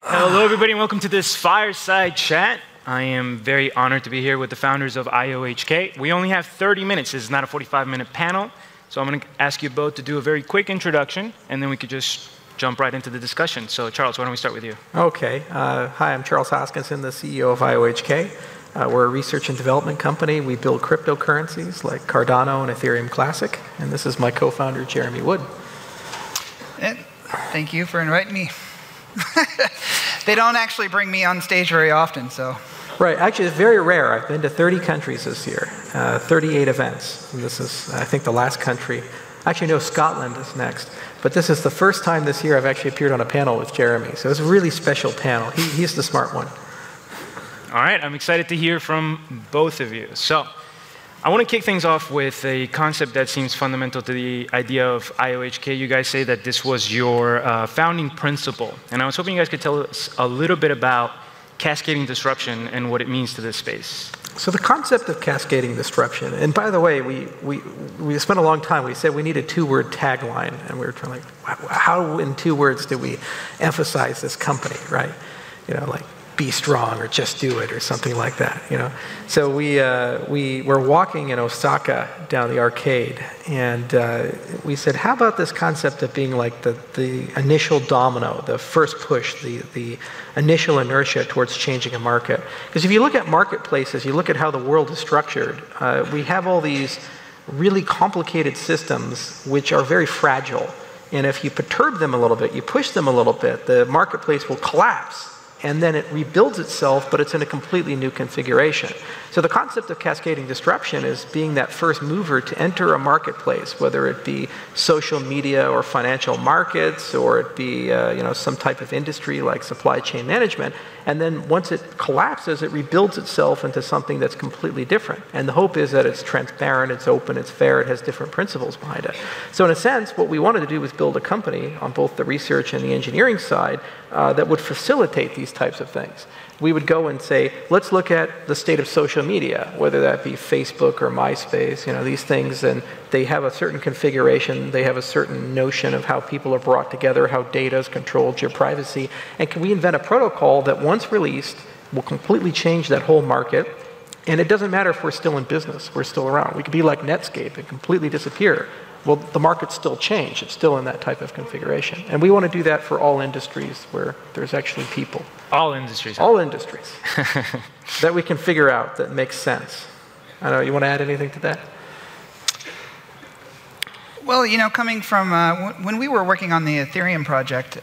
Hello, everybody, and welcome to this fireside chat. I am very honored to be here with the founders of IOHK. We only have 30 minutes. This is not a 45-minute panel, so I'm going to ask you both to do a very quick introduction, and then we could just jump right into the discussion. So, Charles, why don't we start with you? Okay. Hi, I'm Charles Hoskinson, the CEO of IOHK. We're a research and development company. We build cryptocurrencies like Cardano and Ethereum Classic, and this is my co-founder, Jeremy Wood. Thank you for inviting me. They don't actually bring me on stage very often, so. Right, actually it's very rare. I've been to 30 countries this year, 38 events. And this is, I think, the last country. Actually, no, Scotland is next. But this is the first time this year I've actually appeared on a panel with Jeremy. So it's a really special panel. He's the smart one. All right, I'm excited to hear from both of you. So, I want to kick things off with a concept that seems fundamental to the idea of IOHK. You guys say that this was your founding principle. And I was hoping you guys could tell us a little bit about cascading disruption and what it means to this space. So the concept of cascading disruption, and by the way, we spent a long time, we said we need a two-word tagline, and we were trying, like, how in 2 words do we emphasize this company, right? You know, like, be strong, or just do it, or something like that, you know. So we were walking in Osaka down the arcade, and we said, how about this concept of being like the initial domino, the first push, the initial inertia towards changing a market? Because if you look at marketplaces, you look at how the world is structured, we have all these really complicated systems which are very fragile. And if you perturb them a little bit, you push them a little bit, the marketplace will collapse. And then it rebuilds itself, but it's in a completely new configuration. So the concept of cascading disruption is being that first mover to enter a marketplace, whether it be social media or financial markets, or it be you know, some type of industry like supply chain management. And then once it collapses, it rebuilds itself into something that's completely different. And the hope is that it's transparent, it's open, it's fair, it has different principles behind it. So in a sense, what we wanted to do was build a company on both the research and the engineering side that would facilitate these types of things. We would go and say, let's look at the state of social media, whether that be Facebook or MySpace, you know, these things, and they have a certain configuration, they have a certain notion of how people are brought together, how data is controlled, your privacy, and can we invent a protocol that once released will completely change that whole market? And it doesn't matter if we're still in business, we're still around. We could be like Netscape and completely disappear. Well, the market's still changed. It's still in that type of configuration. And we want to do that for all industries where there's actually people. All industries. All industries. That we can figure out that makes sense. I don't know, you want to add anything to that? Well, you know, coming from, when we were working on the Ethereum project,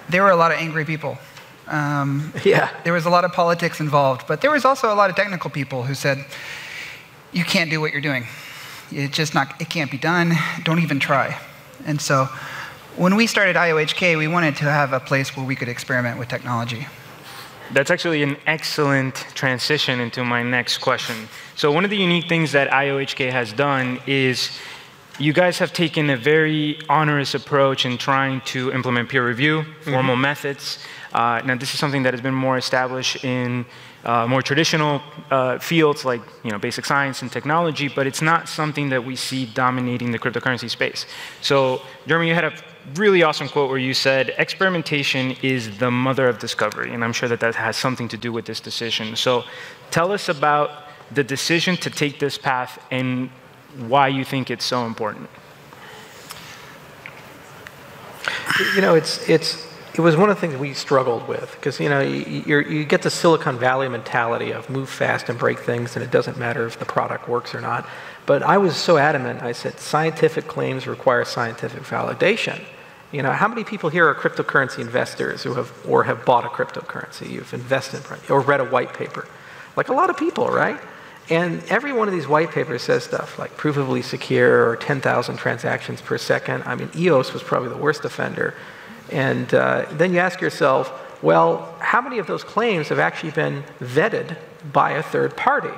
there were a lot of angry people. Yeah. There was a lot of politics involved, but there was also a lot of technical people who said, you can't do what you're doing. It's just not, it can't be done, don't even try. And so when we started IOHK, we wanted to have a place where we could experiment with technology. That's actually an excellent transition into my next question. So one of the unique things that IOHK has done is you guys have taken a very onerous approach in trying to implement peer review, formal methods. Now this is something that has been more established in more traditional fields like, you know, basic science and technology, but it's not something that we see dominating the cryptocurrency space. So, Jeremy, you had a really awesome quote where you said, experimentation is the mother of discovery, and I'm sure that that has something to do with this decision. So, tell us about the decision to take this path and why you think it's so important. You know, it was one of the things we struggled with, because, you know, you get the Silicon Valley mentality of move fast and break things, and it doesn't matter if the product works or not. But I was so adamant, I said, scientific claims require scientific validation. You know, how many people here are cryptocurrency investors who have bought a cryptocurrency? You've invested or read a white paper? Like a lot of people, right? And every one of these white papers says stuff like provably secure or 10,000 transactions per second. I mean, EOS was probably the worst offender. And then you ask yourself, well, how many of those claims have actually been vetted by a third party?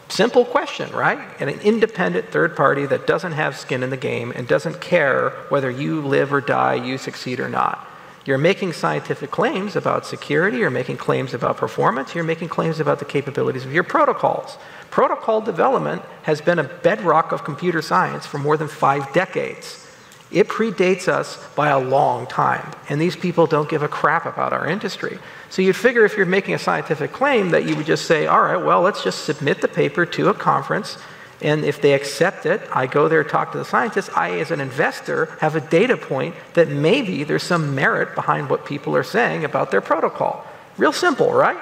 Simple question, right? And an independent third party that doesn't have skin in the game and doesn't care whether you live or die, you succeed or not. You're making scientific claims about security, you're making claims about performance, you're making claims about the capabilities of your protocols. Protocol development has been a bedrock of computer science for more than 5 decades. It predates us by a long time, and these people don't give a crap about our industry. So you'd figure if you're making a scientific claim that you would just say, all right, well, let's just submit the paper to a conference, and if they accept it, I go there, talk to the scientists. I, as an investor, have a data point that maybe there's some merit behind what people are saying about their protocol. Real simple, right?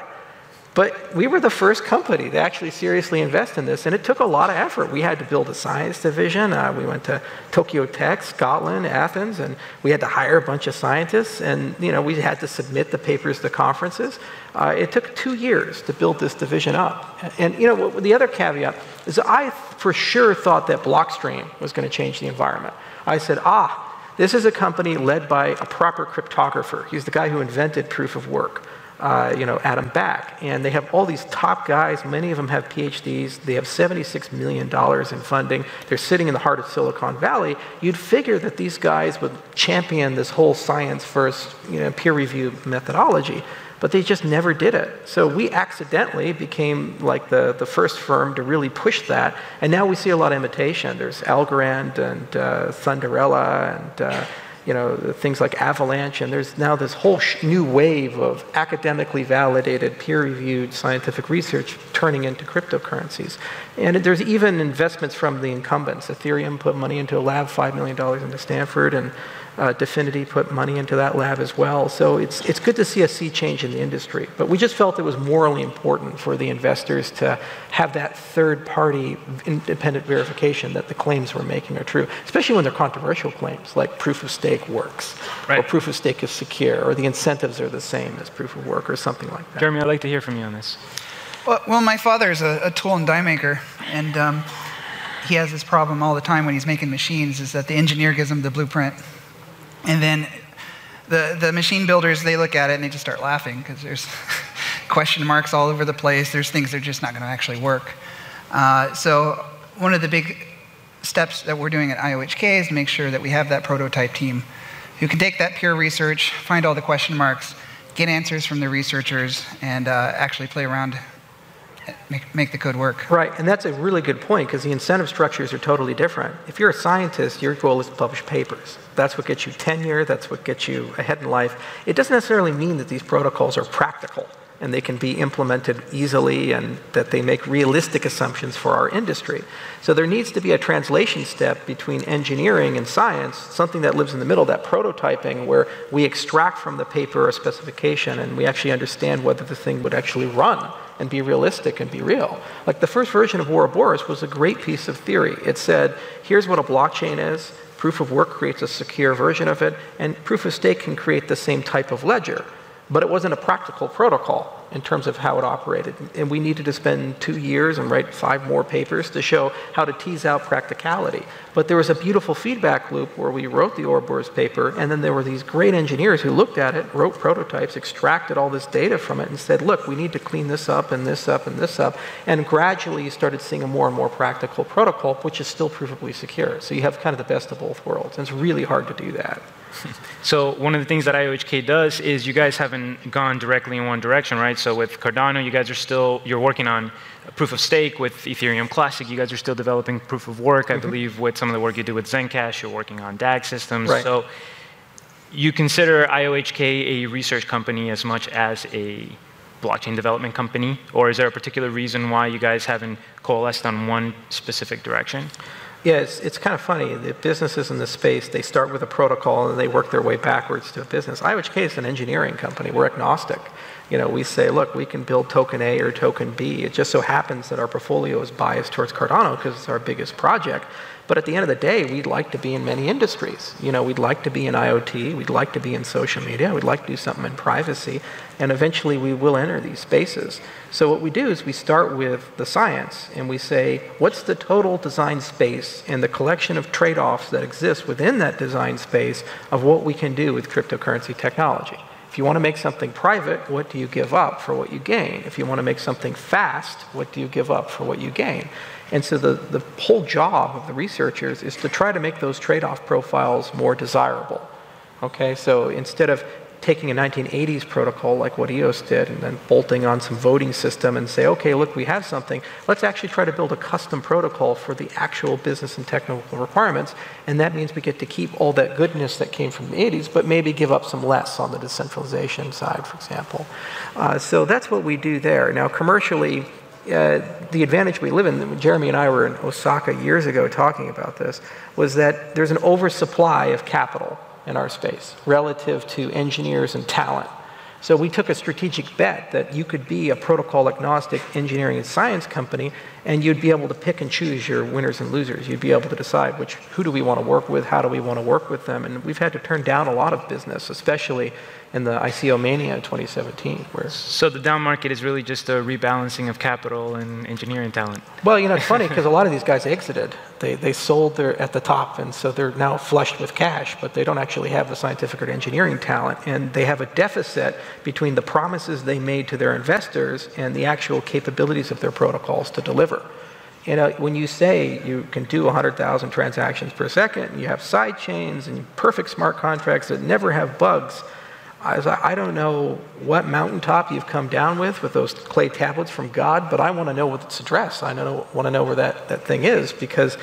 But we were the first company to actually seriously invest in this, and it took a lot of effort. We had to build a science division. We went to Tokyo Tech, Scotland, Athens, and we had to hire a bunch of scientists, and we had to submit the papers to conferences. It took 2 years to build this division up. And the other caveat is I for sure thought that Blockstream was going to change the environment. I said, this is a company led by a proper cryptographer. He's the guy who invented proof of work. Adam Back. And they have all these top guys. Many of them have PhDs. They have $76 million in funding. They're sitting in the heart of Silicon Valley. You'd figure that these guys would champion this whole science-first, peer-reviewed methodology, but they just never did it. So we accidentally became like the first firm to really push that, and now we see a lot of imitation. There's Algorand and Thunderella and things like Avalanche, and there's now this whole new wave of academically validated, peer-reviewed scientific research turning into cryptocurrencies. And there's even investments from the incumbents. Ethereum put money into a lab, $5 million into Stanford, and Dfinity put money into that lab as well. So it's good to see a sea change in the industry. But we just felt it was morally important for the investors to have that third-party independent verification that the claims we're making are true, especially when they're controversial claims, like proof of stake works, or proof of stake is secure, or the incentives are the same as proof of work, or something like that. Jeremy, I'd like to hear from you on this. Well, my father's a tool and die maker, and he has this problem all the time when he's making machines, is that the engineer gives him the blueprint, and then the machine builders, they look at it and they just start laughing because there's question marks all over the place. There's things that are just not going to actually work. So one of the big steps that we're doing at IOHK is to make sure that we have that prototype team who can take that peer research, find all the question marks, get answers from the researchers, and actually play around, make the code work. Right, and that's a really good point because the incentive structures are totally different. If you're a scientist, your goal is to publish papers. That's what gets you tenure, that's what gets you ahead in life. It doesn't necessarily mean that these protocols are practical and they can be implemented easily and that they make realistic assumptions for our industry. So there needs to be a translation step between engineering and science, something that lives in the middle, that prototyping, where we extract from the paper a specification and we actually understand whether the thing would actually run and be realistic and be real. Like the first version of Ouroboros was a great piece of theory. It said, here's what a blockchain is, proof of work creates a secure version of it, and proof of stake can create the same type of ledger. But it wasn't a practical protocol in terms of how it operated. And we needed to spend 2 years and write 5 more papers to show how to tease out practicality. But there was a beautiful feedback loop where we wrote the Ouroboros paper, and then there were these great engineers who looked at it, wrote prototypes, extracted all this data from it, and said, look, we need to clean this up and this up and this up. And gradually you started seeing a more and more practical protocol, which is still provably secure. So you have kind of the best of both worlds. And it's really hard to do that. So one of the things that IOHK does is you guys haven't gone directly in one direction, right? So with Cardano, you guys are you're working on proof of stake. With Ethereum Classic, you guys are still developing proof of work. I believe with some of the work you do with Zencash, you're working on DAG systems. Right. So you consider IOHK a research company as much as a blockchain development company? Or is there a particular reason why you guys haven't coalesced on one specific direction? Yeah, it's kind of funny. The businesses in this space, they start with a protocol and they work their way backwards to a business. IOHK is an engineering company. We're agnostic. We say, look, we can build token A or token B. It just so happens that our portfolio is biased towards Cardano because it's our biggest project. But at the end of the day, we'd like to be in many industries. We'd like to be in IoT. We'd like to be in social media. We'd like to do something in privacy. And eventually we will enter these spaces. So what we do is we start with the science and we say, what's the total design space and the collection of trade-offs that exist within that design space of what we can do with cryptocurrency technology? If you want to make something private, what do you give up for what you gain? If you want to make something fast, what do you give up for what you gain? And so the whole job of the researchers is to try to make those trade-off profiles more desirable. Okay, so instead of taking a 1980s protocol like what EOS did and then bolting on some voting system and say, okay, look, we have something. Let's actually try to build a custom protocol for the actual business and technical requirements. And that means we get to keep all that goodness that came from the 80s, but maybe give up some less on the decentralization side, for example. So that's what we do there. Now, commercially, the advantage we live in, Jeremy and I were in Osaka years ago talking about this, was that there's an oversupply of capital in our space relative to engineers and talent. So we took a strategic bet that you could be a protocol-agnostic engineering and science company, and you'd be able to pick and choose your winners and losers. You'd be able to decide who do we want to work with, how do we want to work with them, and we've had to turn down a lot of business, especially in the ICO mania in 2017. So the down market is really just a rebalancing of capital and engineering talent. Well, it's funny because a lot of these guys exited. They sold at the top, and so they're now flushed with cash, but they don't actually have the scientific or engineering talent, and they have a deficit between the promises they made to their investors and the actual capabilities of their protocols to deliver. When you say you can do 100,000 transactions per second, you have side chains and perfect smart contracts that never have bugs, I don't know what mountaintop you've come down with those clay tablets from God, but I want to know what its address. I want to know where that thing is, because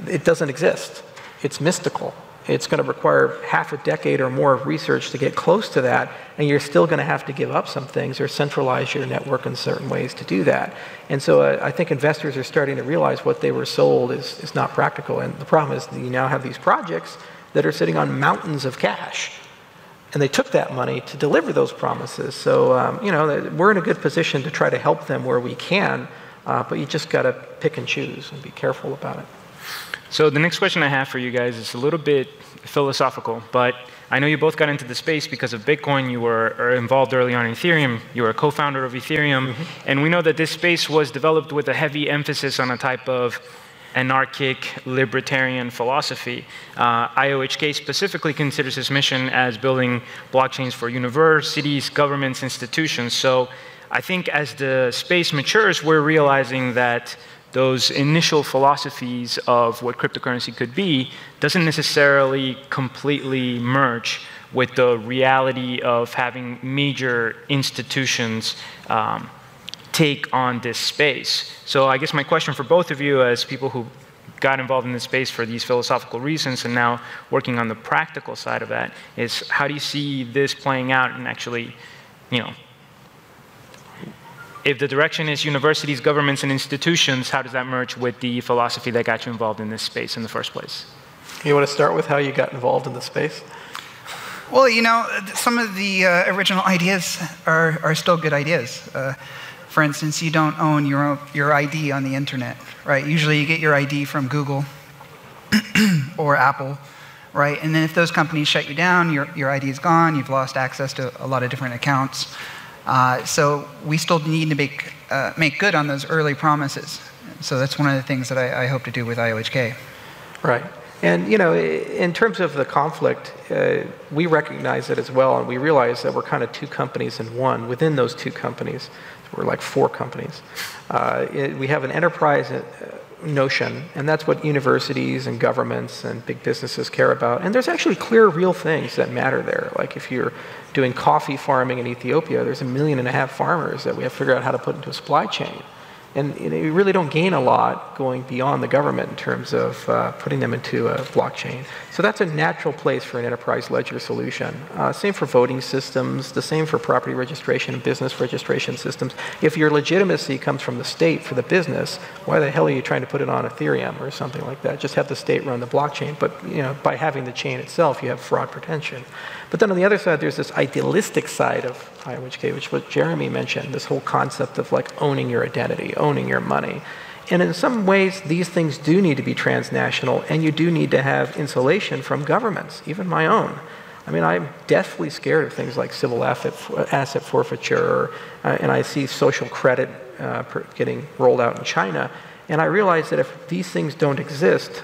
it doesn't exist. It's mystical. It's going to require half a decade or more of research to get close to that, and you're still going to have to give up some things or centralize your network in certain ways to do that. And so I think investors are starting to realize what they were sold is not practical. And the problem is that you now have these projects that are sitting on mountains of cash. And they took that money to deliver those promises. So, we're in a good position to try to help them where we can, but you just got to pick and choose and be careful about it. So the next question I have for you guys is a little bit philosophical, but I know you both got into the space because of Bitcoin. You were involved early on in Ethereum. You were a co-founder of Ethereum. And we know that this space was developed with a heavy emphasis on a type of anarchic libertarian philosophy. IOHK specifically considers its mission as building blockchains for universities, governments, institutions. So I think as the space matures, we're realizing that those initial philosophies of what cryptocurrency could be doesn't necessarily completely merge with the reality of having major institutions take on this space. So I guess my question for both of you, as people who got involved in this space for these philosophical reasons and now working on the practical side of that, is how do you see this playing out and actually, if the direction is universities, governments, and institutions, how does that merge with the philosophy that got you involved in this space in the first place? You want to start with how you got involved in the space? Well, some of the original ideas are still good ideas. For instance, you don't own your ID on the internet, right? Usually you get your ID from Google or Apple, right? And then if those companies shut you down, your ID is gone, you've lost access to a lot of different accounts. So we still need to make good on those early promises. So that's one of the things that I hope to do with IOHK. Right. And, in terms of the conflict, we recognize it as well, and we realize that we're kind of two companies in one. Within those two companies, we're like four companies. We have an enterprise notion, and that's what universities and governments and big businesses care about. And there's actually clear, real things that matter there. Like if you're doing coffee farming in Ethiopia, there's 1.5 million farmers that we have to figure out how to put into a supply chain. And you really don't gain a lot going beyond the government in terms of putting them into a blockchain. So that's a natural place for an enterprise ledger solution. Same for voting systems, the same for property registration and business registration systems. If your legitimacy comes from the state for the business, why the hell are you trying to put it on Ethereum or something like that? Just have the state run the blockchain. But by having the chain itself, you have fraud protection. But then on the other side, there's this idealistic side of IOHK, which what Jeremy mentioned, this whole concept of like owning your identity, owning your money. And in some ways, these things do need to be transnational, and you do need to have insulation from governments, even my own. I mean, I'm deathly scared of things like civil asset forfeiture, and I see social credit getting rolled out in China. And I realize that if these things don't exist,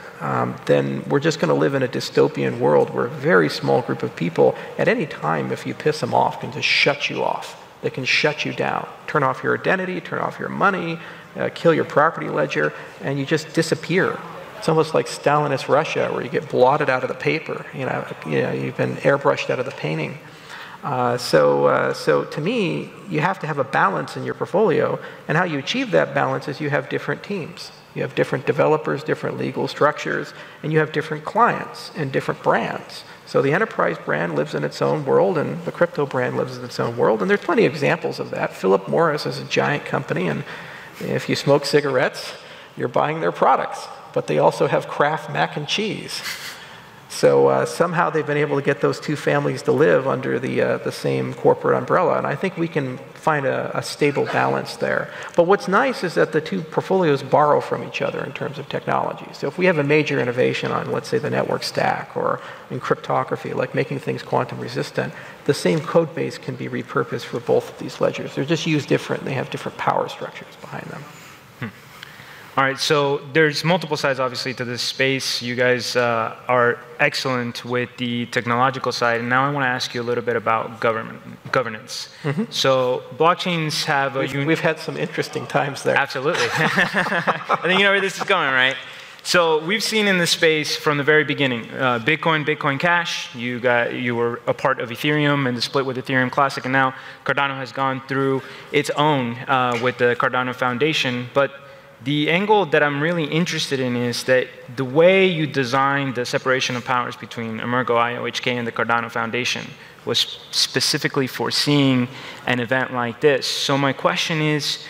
then we're just going to live in a dystopian world where a very small group of people, at any time, if you piss them off, can just shut you off. They can shut you down, turn off your identity, turn off your money, kill your property ledger, and you just disappear. It's almost like Stalinist Russia, where you get blotted out of the paper. You've been airbrushed out of the painting. So to me, you have to have a balance in your portfolio, and how you achieve that balance is you have different teams. You have different developers, different legal structures, and you have different clients and different brands. So the enterprise brand lives in its own world, and the crypto brand lives in its own world, and there's plenty of examples of that. Philip Morris is a giant company, and if you smoke cigarettes, you're buying their products, but they also have Kraft mac and cheese. So somehow they've been able to get those two families to live under the same corporate umbrella, and I think we can find a stable balance there. But what's nice is that the two portfolios borrow from each other in terms of technology. So if we have a major innovation on, let's say, the network stack or in cryptography, like making things quantum resistant, the same code base can be repurposed for both of these ledgers. They're just used different, and they have different power structures behind them. All right, so there's multiple sides, obviously, to this space. You guys are excellent with the technological side, and now I want to ask you a little bit about governance. Mm-hmm. So blockchains have we've had some interesting times there. Absolutely. I think you know where this is going, right? So we've seen in this space from the very beginning, Bitcoin Cash, you were a part of Ethereum and the split with Ethereum Classic, and now Cardano has gone through its own with the Cardano Foundation. But the angle that I'm really interested in is that the way you designed the separation of powers between Emurgo, IOHK, and the Cardano Foundation was specifically foreseeing an event like this. So my question is,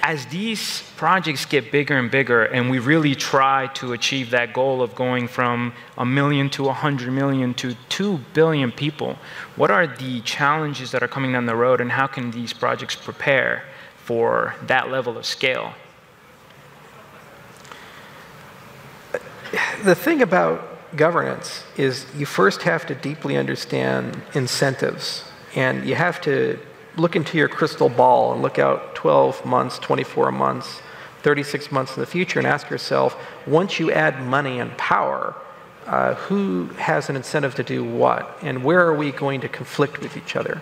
as these projects get bigger and bigger, and we really try to achieve that goal of going from 1 million to 100 million to 2 billion people, what are the challenges that are coming down the road, and how can these projects prepare for that level of scale? The thing about governance is you first have to deeply understand incentives, and you have to look into your crystal ball and look out 12 months, 24 months, 36 months in the future and ask yourself, once you add money and power, who has an incentive to do what, and where are we going to conflict with each other?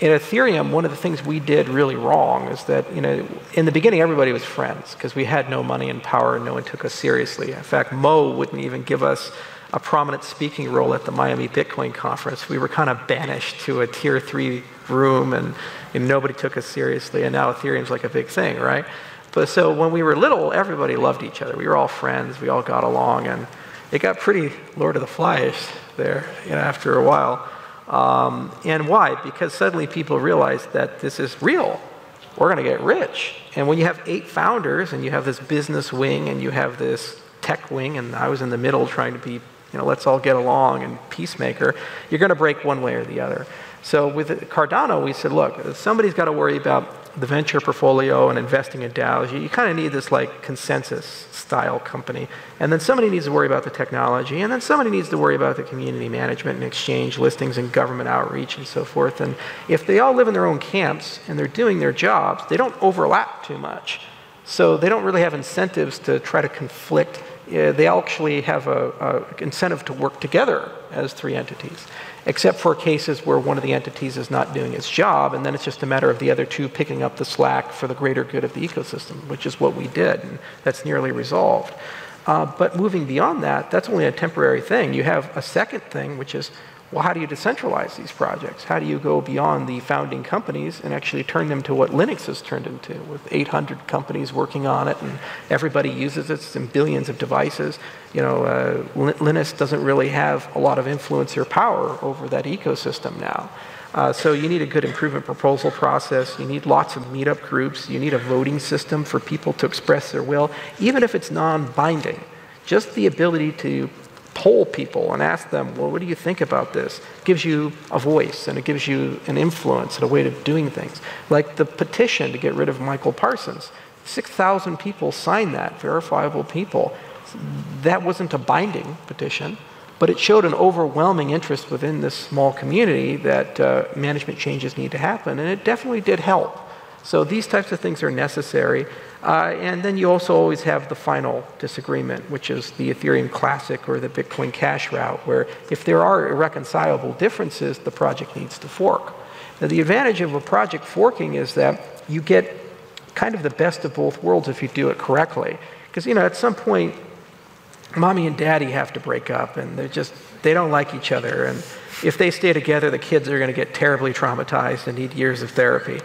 In Ethereum, one of the things we did really wrong is that, in the beginning, everybody was friends because we had no money and power and no one took us seriously. In fact, Mo wouldn't even give us a prominent speaking role at the Miami Bitcoin conference. We were kind of banished to a tier 3 room, and nobody took us seriously, and now Ethereum's like a big thing, right? But so when we were little, everybody loved each other. We were all friends, we all got along, and it got pretty Lord of the Flies there, after a while. And why? Because suddenly people realized that this is real. We're going to get rich. And when you have 8 founders and you have this business wing and you have this tech wing, and I was in the middle trying to be, let's all get along and peacemaker, you're going to break one way or the other. So with Cardano, we said, look, somebody's got to worry about the venture portfolio and investing in DAOs. You kind of need this like consensus style company. And then somebody needs to worry about the technology, and then somebody needs to worry about the community management and exchange listings and government outreach and so forth. And if they all live in their own camps and they're doing their jobs, they don't overlap too much. So they don't really have incentives to try to conflict. They actually have an incentive to work together as 3 entities, except for cases where one of the entities is not doing its job, and then it's just a matter of the other 2 picking up the slack for the greater good of the ecosystem, which is what we did, and that's nearly resolved. But moving beyond that, that's only a temporary thing. You have a second thing, which is, well, how do you decentralize these projects? How do you go beyond the founding companies and actually turn them to what Linux has turned into, with 800 companies working on it, and everybody uses it in billions of devices? Linux doesn't really have a lot of influence or power over that ecosystem now. So you need a good improvement proposal process. You need lots of meetup groups. You need a voting system for people to express their will, even if it's non-binding. Just the ability to poll people and ask them, well, what do you think about this? Gives you a voice, and it gives you an influence and a way of doing things. Like the petition to get rid of Michael Parsons. 6,000 people signed that, verifiable people. That wasn't a binding petition, but it showed an overwhelming interest within this small community that management changes need to happen, and it definitely did help. So these types of things are necessary. And then you also always have the final disagreement, which is the Ethereum Classic or the Bitcoin Cash route, where if there are irreconcilable differences, the project needs to fork. Now, the advantage of a project forking is that you get kind of the best of both worlds if you do it correctly. Because, at some point, mommy and daddy have to break up, and they don't like each other. And if they stay together, the kids are going to get terribly traumatized and need years of therapy.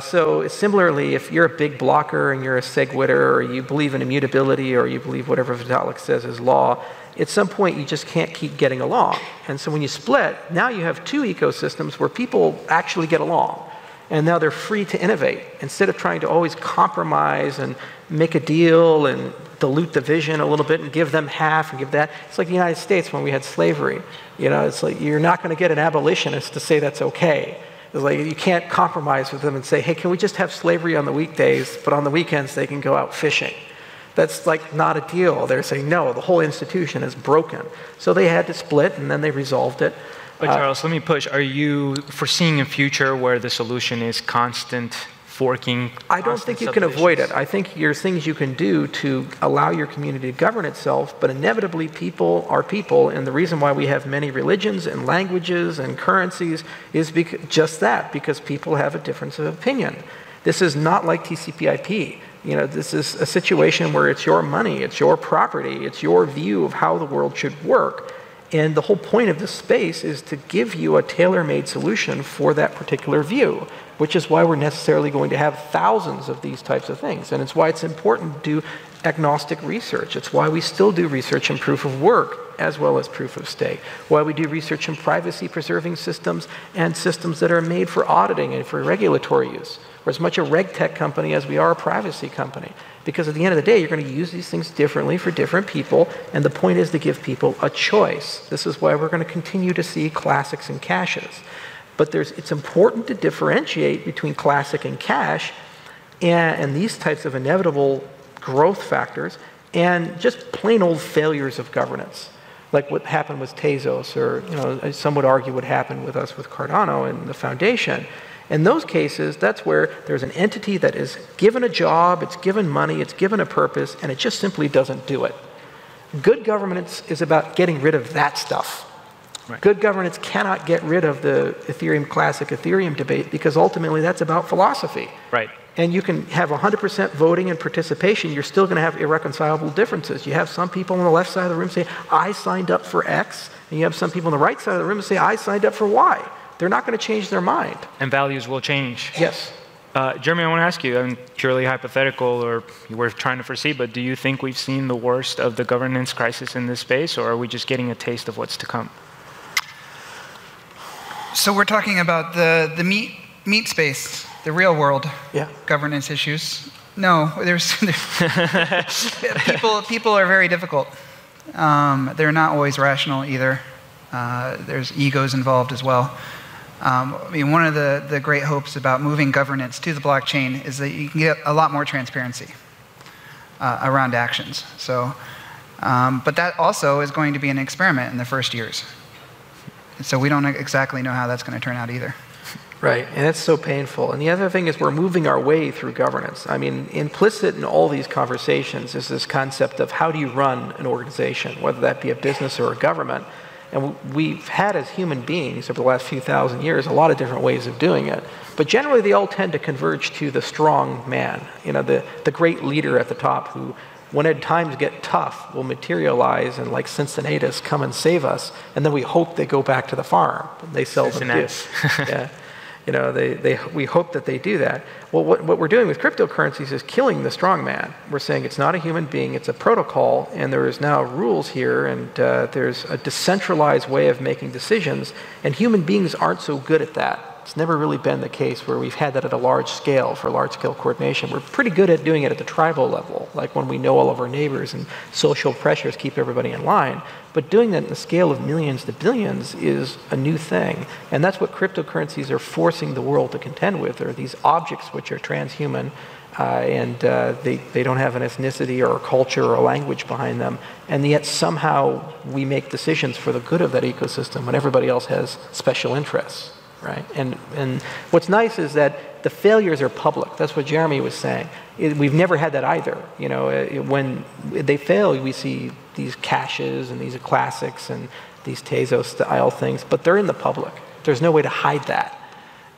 So similarly, if you're a big blocker and you're a SegWitter, or you believe in immutability, or you believe whatever Vitalik says is law, at some point you just can't keep getting along. And so when you split, now you have two ecosystems where people actually get along. And now they're free to innovate. Instead of trying to always compromise and make a deal and dilute the vision a little bit and give them half and give that. It's like the United States when we had slavery. You know, it's like you're not going to get an abolitionist to say that's okay. It's like you can't compromise with them and say, hey, can we just have slavery on the weekdays, but on the weekends they can go out fishing? That's like not a deal. They're saying, no, the whole institution is broken. So they had to split, and then they resolved it. But Charles, let me push. Are you foreseeing a future where the solution is constant forking? I don't think you can avoid it. I think there's things you can do to allow your community to govern itself, but inevitably people are people, and the reason why we have many religions and languages and currencies is just that, because people have a difference of opinion. This is not like TCP/IP. You know, this is a situation where it's your money, it's your property, it's your view of how the world should work. And the whole point of this space is to give you a tailor-made solution for that particular view, which is why we're necessarily going to have thousands of these types of things. And it's why it's important to do agnostic research. It's why we still do research in proof of work as well as proof of stake. Why we do research in privacy-preserving systems and systems that are made for auditing and for regulatory use. We're as much a RegTech company as we are a privacy company. Because at the end of the day, you're going to use these things differently for different people, and the point is to give people a choice. This is why we're going to continue to see classics and caches. But it's important to differentiate between classic and cache and these types of inevitable growth factors and just plain old failures of governance, like what happened with Tezos, or some would argue what happened with us with Cardano and the foundation. In those cases, that's where there's an entity that is given a job, it's given money, it's given a purpose, and it just simply doesn't do it. Good governance is about getting rid of that stuff. Right. Good governance cannot get rid of the classic Ethereum debate, because ultimately that's about philosophy. Right. And you can have 100% voting and participation, you're still going to have irreconcilable differences. You have some people on the left side of the room say, I signed up for X, and you have some people on the right side of the room say, I signed up for Y. They're not going to change their mind. And values will change. Yes. Jeremy, I want to ask you, I'm purely hypothetical, or we're trying to foresee, but do you think we've seen the worst of the governance crisis in this space, or are we just getting a taste of what's to come? So we're talking about the meat space, the real world governance issues. No, people are very difficult. They're not always rational either. There's egos involved as well. I mean, one of the great hopes about moving governance to the blockchain is that you can get a lot more transparency around actions. So, but that also is going to be an experiment in the first years. So we don't exactly know how that's going to turn out either. Right, and it's so painful. And the other thing is we're moving our way through governance. I mean, implicit in all these conversations is this concept of how do you run an organization, whether that be a business or a government. And we've had, as human beings, over the last few thousand years, a lot of different ways of doing it. But generally, they all tend to converge to the strong man, the great leader at the top who, when at times get tough, will materialize and, like Cincinnatus, come and save us. And then we hope they go back to the farm. They seldom do. Yeah. We hope that they do that. Well, what we're doing with cryptocurrencies is killing the strong man. We're saying it's not a human being, it's a protocol, and there is now rules here, and there's a decentralized way of making decisions, and human beings aren't so good at that. It's never really been the case where we've had that at a large scale for large-scale coordination. We're pretty good at doing it at the tribal level, like when we know all of our neighbors and social pressures keep everybody in line. But doing that in the scale of millions to billions is a new thing. And that's what cryptocurrencies are forcing the world to contend with, are these objects which are transhuman, and they don't have an ethnicity or a culture or a language behind them. And yet somehow we make decisions for the good of that ecosystem when everybody else has special interests. Right? And what's nice is that the failures are public. That's what Jeremy was saying. We've never had that either. When they fail, we see these caches and these classics and these Tezos style things, but they're in the public. There's no way to hide that.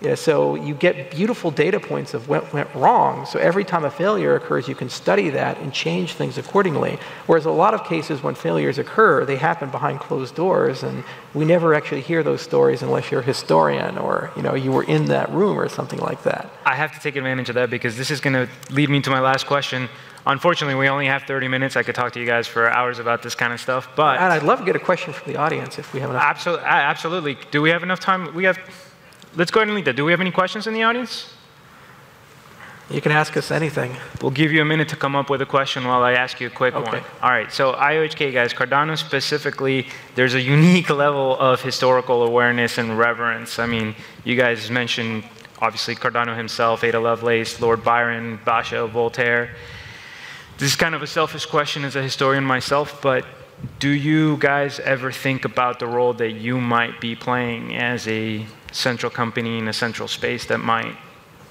Yeah, so you get beautiful data points of what went wrong. So every time a failure occurs, you can study that and change things accordingly. Whereas a lot of cases when failures occur, they happen behind closed doors, and we never actually hear those stories unless you're a historian or you were in that room or something like that. I have to take advantage of that because this is going to lead me to my last question. Unfortunately, we only have 30 minutes. I could talk to you guys for hours about this kind of stuff, but... And I'd love to get a question from the audience if we have enough. Absolutely. Do we have enough time? Let's go ahead and lead that. Do we have any questions in the audience? You can ask us anything. We'll give you a minute to come up with a question while I ask you a quick one. All right, so IOHK guys, Cardano specifically, there's a unique level of historical awareness and reverence. I mean, you guys mentioned, obviously, Cardano himself, Ada Lovelace, Lord Byron, Basho, Voltaire. This is kind of a selfish question as a historian myself, but do you guys ever think about the role that you might be playing as a central company in a central space that might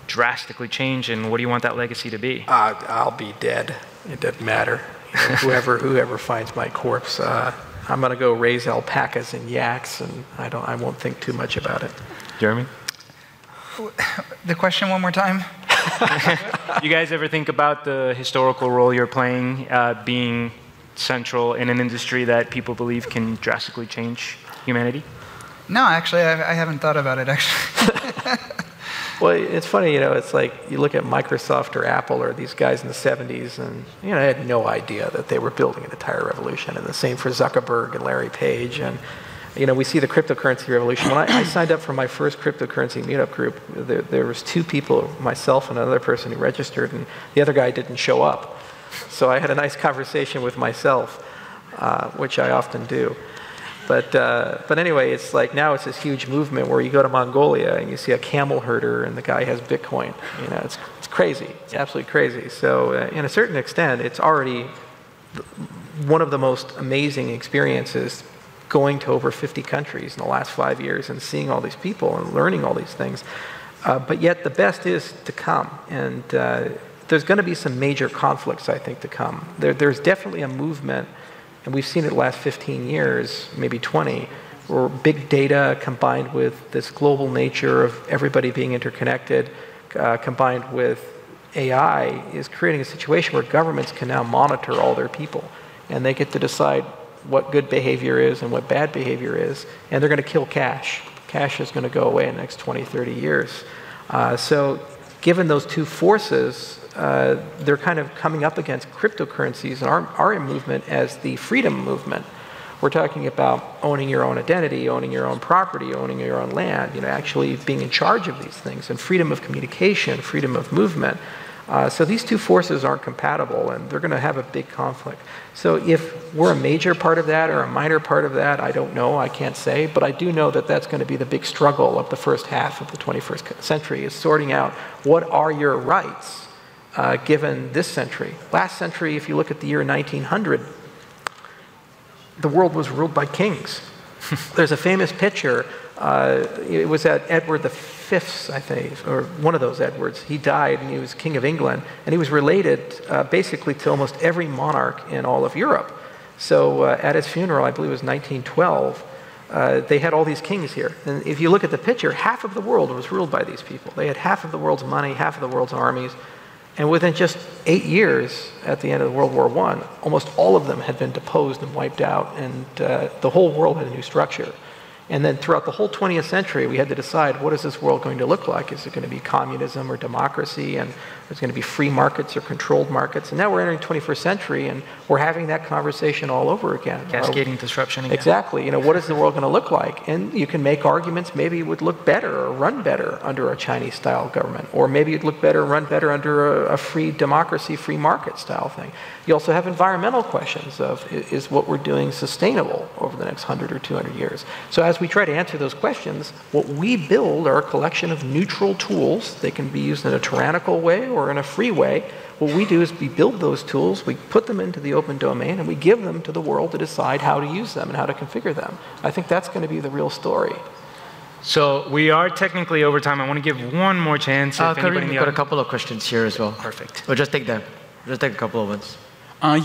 drastically change, and what do you want that legacy to be? I'll be dead. It doesn't matter. Whoever finds my corpse, I'm going to go raise alpacas and yaks, and I won't think too much about it. Jeremy? The question one more time. You guys ever think about the historical role you're playing, being central in an industry that people believe can drastically change humanity? No, actually, I haven't thought about it, actually. Well, it's funny, it's like you look at Microsoft or Apple or these guys in the 70s, and I had no idea that they were building an entire revolution. And the same for Zuckerberg and Larry Page. And we see the cryptocurrency revolution. When I signed up for my first cryptocurrency meetup group, there was 2 people, myself and another person who registered, and the other guy didn't show up. So I had a nice conversation with myself, which I often do. But anyway, it's like now it's this huge movement where you go to Mongolia and you see a camel herder and the guy has Bitcoin. It's crazy. It's absolutely crazy. So in a certain extent, it's already one of the most amazing experiences going to over 50 countries in the last 5 years and seeing all these people and learning all these things. But yet the best is to come. And there's going to be some major conflicts, I think, to come. There's definitely a movement, and we've seen it the last 15 years, maybe 20, where big data combined with this global nature of everybody being interconnected, combined with AI, is creating a situation where governments can now monitor all their people. And they get to decide what good behavior is and what bad behavior is. And they're going to kill cash. Cash is going to go away in the next 20, 30 years. So given those 2 forces, they're kind of coming up against cryptocurrencies and our movement as the freedom movement. We're talking about owning your own identity, owning your own property, owning your own land, actually being in charge of these things, and freedom of communication, freedom of movement. So these 2 forces aren't compatible, and they're going to have a big conflict. So if we're a major part of that or a minor part of that, I don't know, I can't say, but I do know that that's going to be the big struggle of the first half of the 21st century, is sorting out what are your rights given this century. Last century, if you look at the year 1900, the world was ruled by kings. There's a famous picture, it was at Edward V's, I think, or one of those Edwards. He died and he was King of England, and he was related basically to almost every monarch in all of Europe. So at his funeral, I believe it was 1912, they had all these kings here. And if you look at the picture, half of the world was ruled by these people. They had half of the world's money, half of the world's armies. And within just 8 years, at the end of World War I, almost all of them had been deposed and wiped out, and the whole world had a new structure. And then throughout the whole 20th century, we had to decide, what is this world going to look like? Is it going to be communism or democracy? And there's going to be free markets or controlled markets? And now we're entering the 21st century, and we're having that conversation all over again. Cascading disruption again. Exactly. What is the world going to look like? And you can make arguments, maybe it would look better or run better under a Chinese-style government. Or maybe it'd look better and run better under a free democracy, free market style thing. You also have environmental questions of, is what we're doing sustainable over the next 100 or 200 years? So as we try to answer those questions, what we build are a collection of neutral tools. They can be used in a tyrannical way or in a free way. What we do is we build those tools, we put them into the open domain, and we give them to the world to decide how to use them and how to configure them. I think that's going to be the real story. So we are technically over time. I want to give one more chance. Karim, we've got a couple of questions here as well. Perfect. We'll just take them. Just take a couple of ones.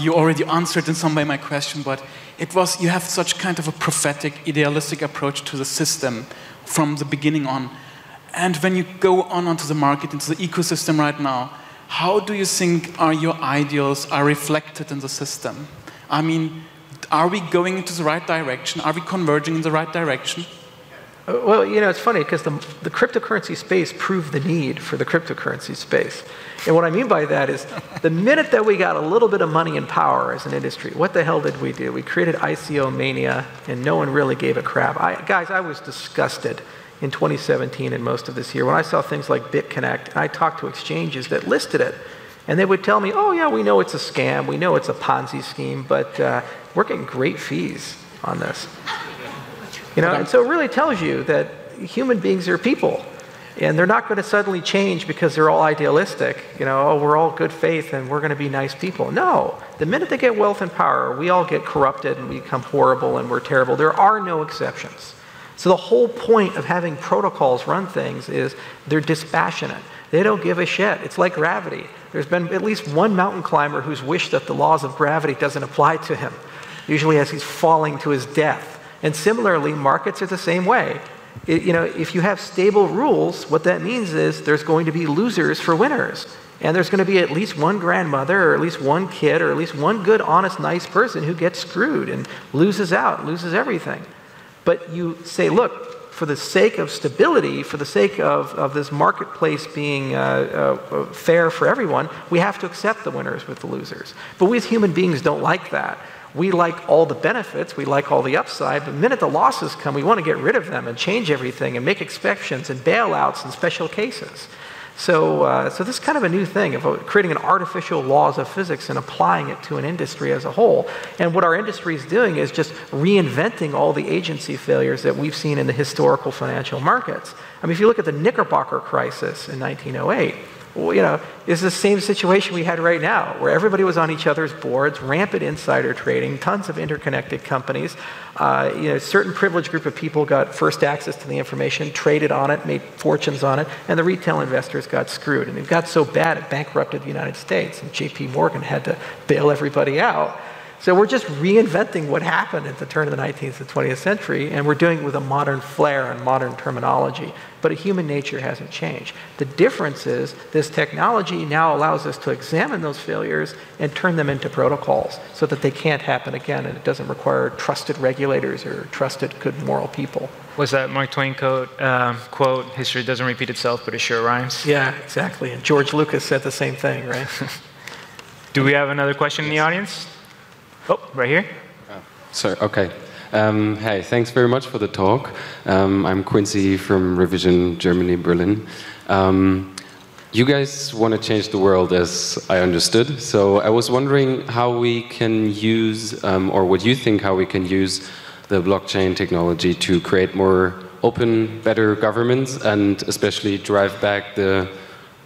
You already answered in some way my question, but it was, you have such kind of a prophetic, idealistic approach to the system from the beginning on. And when you go onto the market, into the ecosystem right now, how do you think your ideals are reflected in the system? I mean, are we going into the right direction? Are we converging in the right direction? Well, you know, it's funny because the cryptocurrency space proved the need for the cryptocurrency space. And what I mean by that is the minute that we got a little bit of money and power as an industry, what the hell did we do? We created ICO mania and no one really gave a crap. Guys, I was disgusted in 2017 and most of this year when I saw things like BitConnect and I talked to exchanges that listed it. And they would tell me, oh yeah, we know it's a scam, we know it's a Ponzi scheme, but we're getting great fees on this. You know, and so it really tells you that human beings are people. And they're not going to suddenly change because they're all idealistic. You know, oh, we're all good faith and we're going to be nice people. No. The minute they get wealth and power, we all get corrupted and we become horrible and we're terrible. There are no exceptions. So the whole point of having protocols run things is they're dispassionate. They don't give a shit. It's like gravity. There's been at least one mountain climber who's wished that the laws of gravity doesn't apply to him, usually as he's falling to his death. And similarly, markets are the same way. You know, if you have stable rules, what that means is there's going to be losers for winners. And there's going to be at least one grandmother or at least one kid or at least one good, honest, nice person who gets screwed and loses out, loses everything. But you say, look, for the sake of stability, for the sake of this marketplace being fair for everyone, we have to accept the winners with the losers. But we as human beings don't like that. We like all the benefits, we like all the upside, but the minute the losses come, we want to get rid of them and change everything and make exceptions and bailouts and special cases. So this is kind of a new thing of creating an artificial laws of physics and applying it to an industry as a whole. And what our industry is doing is just reinventing all the agency failures that we've seen in the historical financial markets. I mean, if you look at the Knickerbocker crisis in 1908, well, you know, it's the same situation we had right now, where everybody was on each other's boards, rampant insider trading, tons of interconnected companies. You know, a certain privileged group of people got first access to the information, traded on it, made fortunes on it, and the retail investors got screwed. And it got so bad it bankrupted the United States, and J.P. Morgan had to bail everybody out. So we're just reinventing what happened at the turn of the 19th and 20th century, and we're doing it with a modern flair and modern terminology. But human nature hasn't changed. The difference is this technology now allows us to examine those failures and turn them into protocols so that they can't happen again, and it doesn't require trusted regulators or trusted good moral people. Was that Mark Twain quote, history doesn't repeat itself, but it sure rhymes? Yeah, exactly. And George Lucas said the same thing, right? Do we have another question in the audience? Oh, right here. Sorry, okay. Hey, thanks very much for the talk. I'm Quincy from Revision Germany, Berlin. You guys want to change the world, as I understood. So I was wondering how we can use, or what you think how we can use the blockchain technology to create more open, better governments, and especially drive back the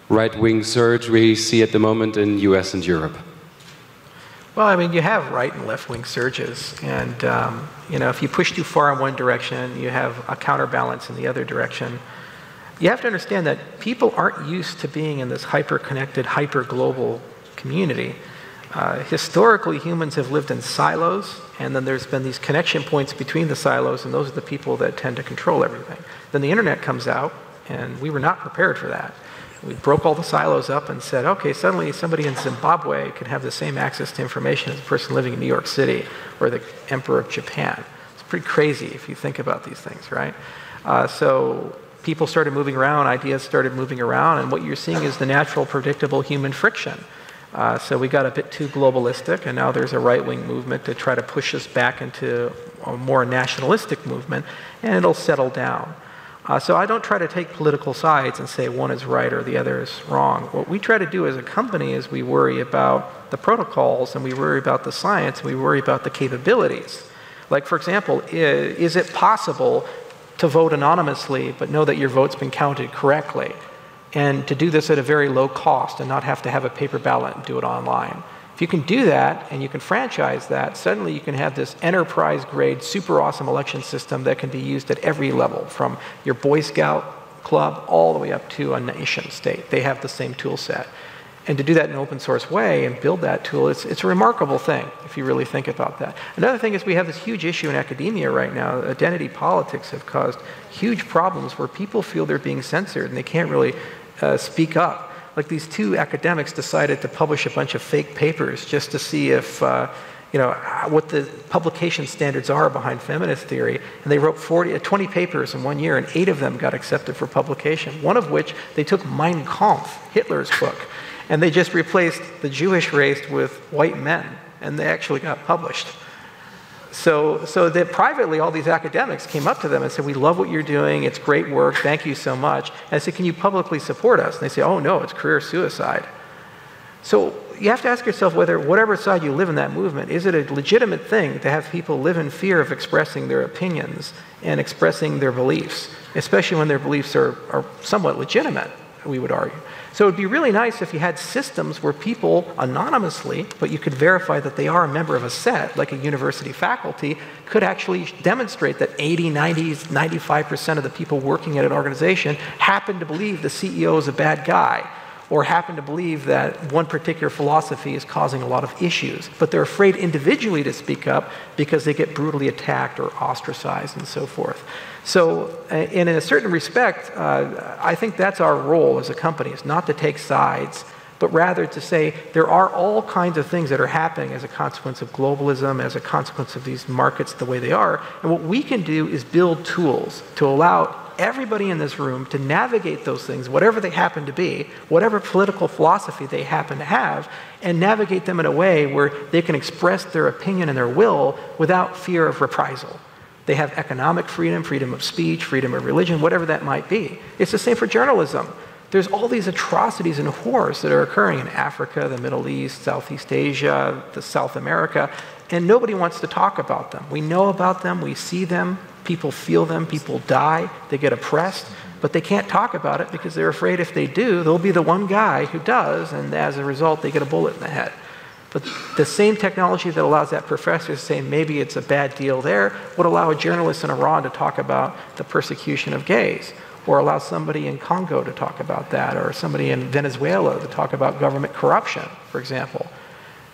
right-wing surge we see at the moment in US and Europe. Well, I mean, you have right and left-wing surges, and you know, if you push too far in one direction, you have a counterbalance in the other direction. You have to understand that people aren't used to being in this hyper-connected, hyper-global community. Historically, humans have lived in silos, and then there's been these connection points between the silos, and those are the people that tend to control everything. Then the internet comes out, and we were not prepared for that. We broke all the silos up and said, okay, suddenly somebody in Zimbabwe could have the same access to information as a person living in New York City or the Emperor of Japan. It's pretty crazy if you think about these things, right? So people started moving around, ideas started moving around, and what you're seeing is the natural, predictable human friction. So we got a bit too globalistic, and now there's a right-wing movement to try to push us back into a more nationalistic movement, and it'll settle down. So I don't try to take political sides and say one is right or the other is wrong. What we try to do as a company is we worry about the protocols and we worry about the science and we worry about the capabilities. Like, for example, is it possible to vote anonymously but know that your vote's been counted correctly? And to do this at a very low cost and not have to have a paper ballot and do it online. If you can do that and you can franchise that, suddenly you can have this enterprise-grade, super awesome election system that can be used at every level, from your Boy Scout club all the way up to a nation state. They have the same tool set. And to do that in an open source way and build that tool, it's a remarkable thing if you really think about that. Another thing is we have this huge issue in academia right now. Identity politics have caused huge problems where people feel they're being censored and they can't really speak up. Like these two academics decided to publish a bunch of fake papers just to see if, what the publication standards are behind feminist theory. And they wrote 20 papers in 1 year, and 8 of them got accepted for publication. One of which, they took Mein Kampf, Hitler's book, and they just replaced the Jewish race with white men, and they actually got published. So that privately, all these academics came up to them and said, we love what you're doing, it's great work, thank you so much. And I said, can you publicly support us? And they say, oh no, it's career suicide. So you have to ask yourself whether, whatever side you live in that movement, is it a legitimate thing to have people live in fear of expressing their opinions and expressing their beliefs, especially when their beliefs are somewhat legitimate, we would argue. So it would be really nice if you had systems where people anonymously, but you could verify that they are a member of a set, like a university faculty, could actually demonstrate that 80, 90, 95% of the people working at an organization happen to believe the CEO is a bad guy, or happen to believe that one particular philosophy is causing a lot of issues. But they're afraid individually to speak up because they get brutally attacked or ostracized and so forth. So, in a certain respect, I think that's our role as a company, is not to take sides, but rather to say there are all kinds of things that are happening as a consequence of globalism, as a consequence of these markets the way they are. And what we can do is build tools to allow everybody in this room to navigate those things, whatever they happen to be, whatever political philosophy they happen to have, and navigate them in a way where they can express their opinion and their will without fear of reprisal. They have economic freedom, freedom of speech, freedom of religion, whatever that might be. It's the same for journalism. There's all these atrocities and horrors that are occurring in Africa, the Middle East, Southeast Asia, South America, and nobody wants to talk about them. We know about them, we see them, people feel them, people die, they get oppressed, but they can't talk about it because they're afraid if they do, there'll be the one guy who does, and as a result, they get a bullet in the head. But the same technology that allows that professor to say maybe it's a bad deal there would allow a journalist in Iran to talk about the persecution of gays, or allow somebody in Congo to talk about that, or somebody in Venezuela to talk about government corruption, for example.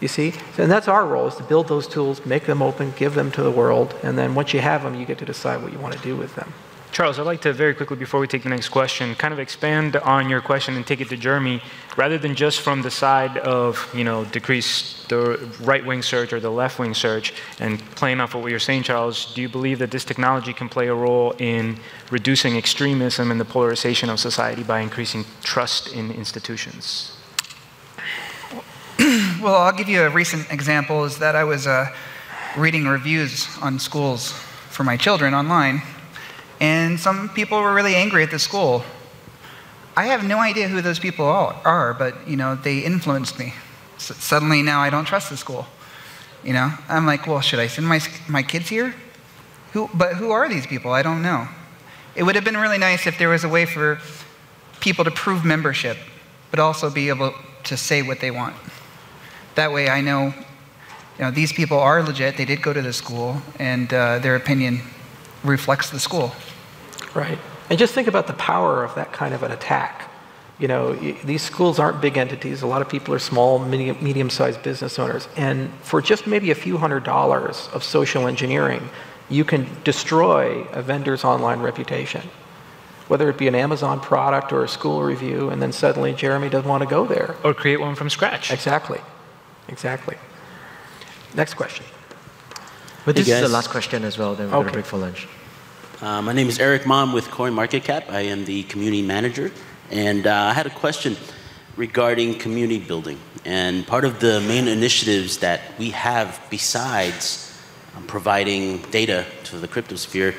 You see? And that's our role, is to build those tools, make them open, give them to the world, and then once you have them, you get to decide what you want to do with them. Charles, I'd like to very quickly, before we take the next question, kind of expand on your question and take it to Jeremy, rather than just from the side of, decrease the right-wing search or the left-wing search, and playing off of what you're saying, Charles, do you believe that this technology can play a role in reducing extremism and the polarization of society by increasing trust in institutions? Well, I'll give you a recent example, is that I was reading reviews on schools for my children online, and some people were really angry at the school. I have no idea who those people are, but they influenced me. So suddenly now I don't trust the school. I'm like, well, should I send my kids here? But who are these people? I don't know. It would have been really nice if there was a way for people to prove membership, but also be able to say what they want. That way I know, these people are legit, they did go to the school, and their opinion reflects the school. Right. And just think about the power of that kind of an attack. These schools aren't big entities. A lot of people are small, medium-sized business owners. And for just maybe a few $100s of social engineering, you can destroy a vendor's online reputation. Whether it be an Amazon product or a school review, and then suddenly Jeremy doesn't want to go there. Or create one from scratch. Exactly. Exactly. Next question. But this is the last question as well, then we're going to break for lunch. My name is Eric Mom with CoinMarketCap. I am the community manager. And I had a question regarding community building. And part of the main initiatives that we have, besides providing data to the cryptosphere,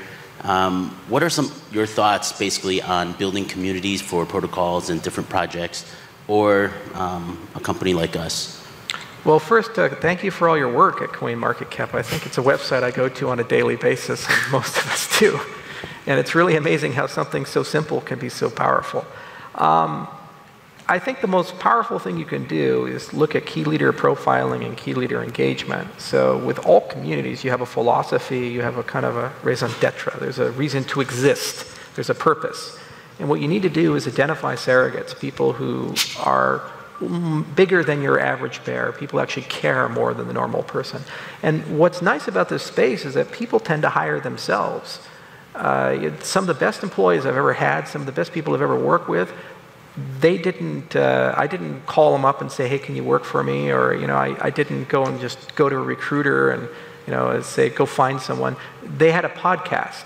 what are your thoughts basically on building communities for protocols and different projects, or a company like us? Well, first, thank you for all your work at CoinMarketCap. I think it's a website I go to on a daily basis, and most of us do. And it's really amazing how something so simple can be so powerful. I think the most powerful thing you can do is look at key leader profiling and key leader engagement. So with all communities, you have a philosophy, you have a kind of a raison d'etre. There's a reason to exist. There's a purpose. And what you need to do is identify surrogates, people who are bigger than your average bear. People actually care more than the normal person. And what's nice about this space is that people tend to hire themselves. Some of the best employees I've ever had, some of the best people I've ever worked with, they didn't, I didn't call them up and say, hey, can you work for me? Or, I didn't go and just go to a recruiter and, say, go find someone. They had a podcast.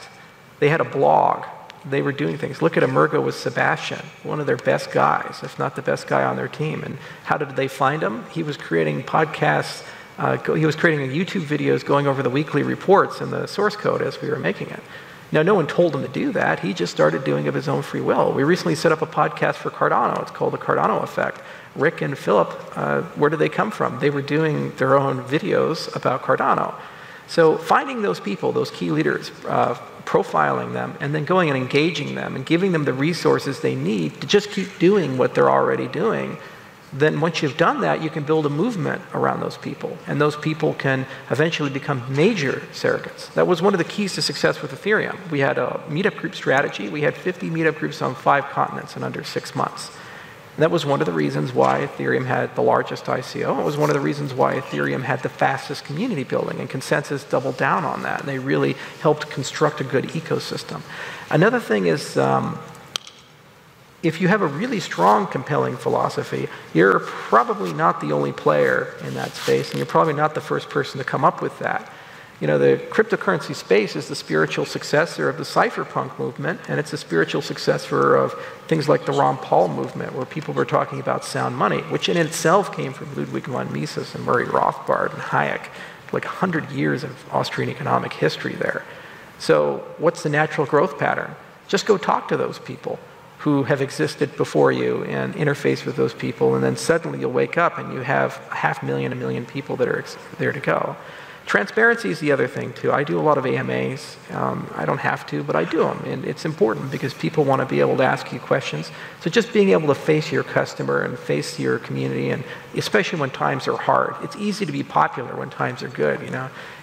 They had a blog. They were doing things. Look at Emergo with Sebastian, one of their best guys, if not the best guy on their team. And how did they find him? He was creating podcasts. He was creating YouTube videos going over the weekly reports and the source code as we were making it. Now, no one told him to do that. He just started doing it of his own free will. We recently set up a podcast for Cardano. It's called The Cardano Effect. Rick and Philip, where did they come from? They were doing their own videos about Cardano. So finding those people, those key leaders, profiling them, and then going and engaging them and giving them the resources they need to just keep doing what they're already doing, then once you've done that, you can build a movement around those people. And those people can eventually become major surrogates. That was one of the keys to success with Ethereum. We had a meetup group strategy. We had 50 meetup groups on 5 continents in under 6 months. And that was one of the reasons why Ethereum had the largest ICO. It was one of the reasons why Ethereum had the fastest community building, and Consensus doubled down on that. And they really helped construct a good ecosystem. Another thing is, if you have a really strong, compelling philosophy, you're probably not the only player in that space, and you're probably not the first person to come up with that. The cryptocurrency space is the spiritual successor of the cypherpunk movement, and it's a spiritual successor of things like the Ron Paul movement, where people were talking about sound money, which in itself came from Ludwig von Mises and Murray Rothbard and Hayek, like 100 years of Austrian economic history there. So what's the natural growth pattern? Just go talk to those people who have existed before you and interface with those people, and then suddenly you'll wake up and you have 500,000, 1 million people that are there to go. Transparency is the other thing, too. I do a lot of AMAs. I don't have to, but I do them. And it's important because people want to be able to ask you questions. So just being able to face your customer and face your community, and especially when times are hard. It's easy to be popular when times are good.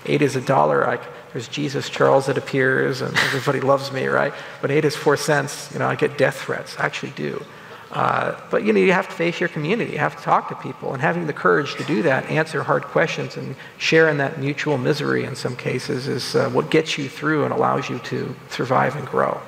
8 is $1. There's Jesus Charles that appears, and everybody loves me, right? But 8 is 4 cents. I get death threats. I actually do. But you have to face your community. You have to talk to people, and having the courage to do that, answer hard questions, and share in that mutual misery in some cases is what gets you through and allows you to survive and grow.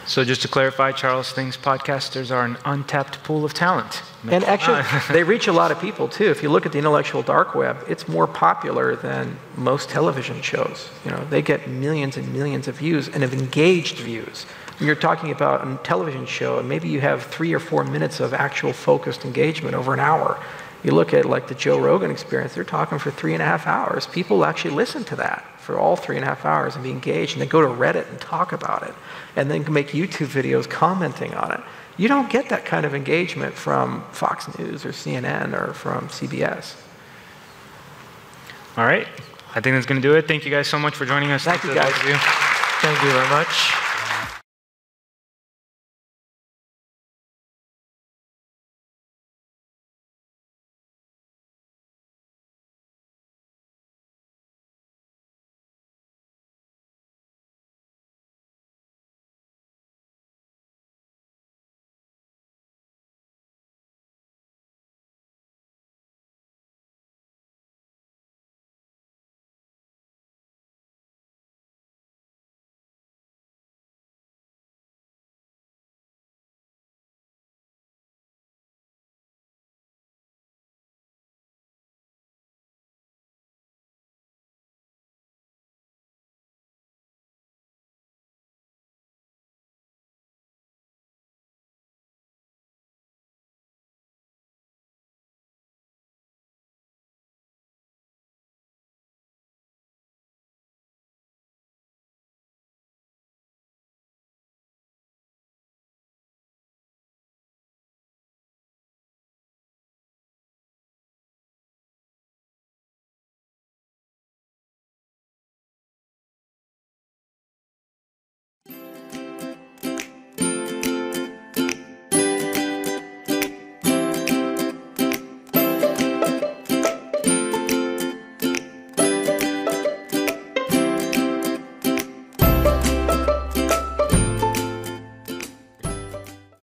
So just to clarify, Charles thinks podcasters are an untapped pool of talent. And actually, they reach a lot of people, too. If you look at the intellectual dark web, it's more popular than most television shows. They get millions and millions of views and have engaged views. When you're talking about a television show, and maybe you have 3 or 4 minutes of actual focused engagement over an hour. You look at like the Joe Rogan Experience, they're talking for 3.5 hours. People actually listen to that for all 3.5 hours and be engaged, and then go to Reddit and talk about it, and then make YouTube videos commenting on it. You don't get that kind of engagement from Fox News or CNN or from CBS. All right. I think that's going to do it. Thank you guys so much for joining us. Thank you, guys. Thank you very much.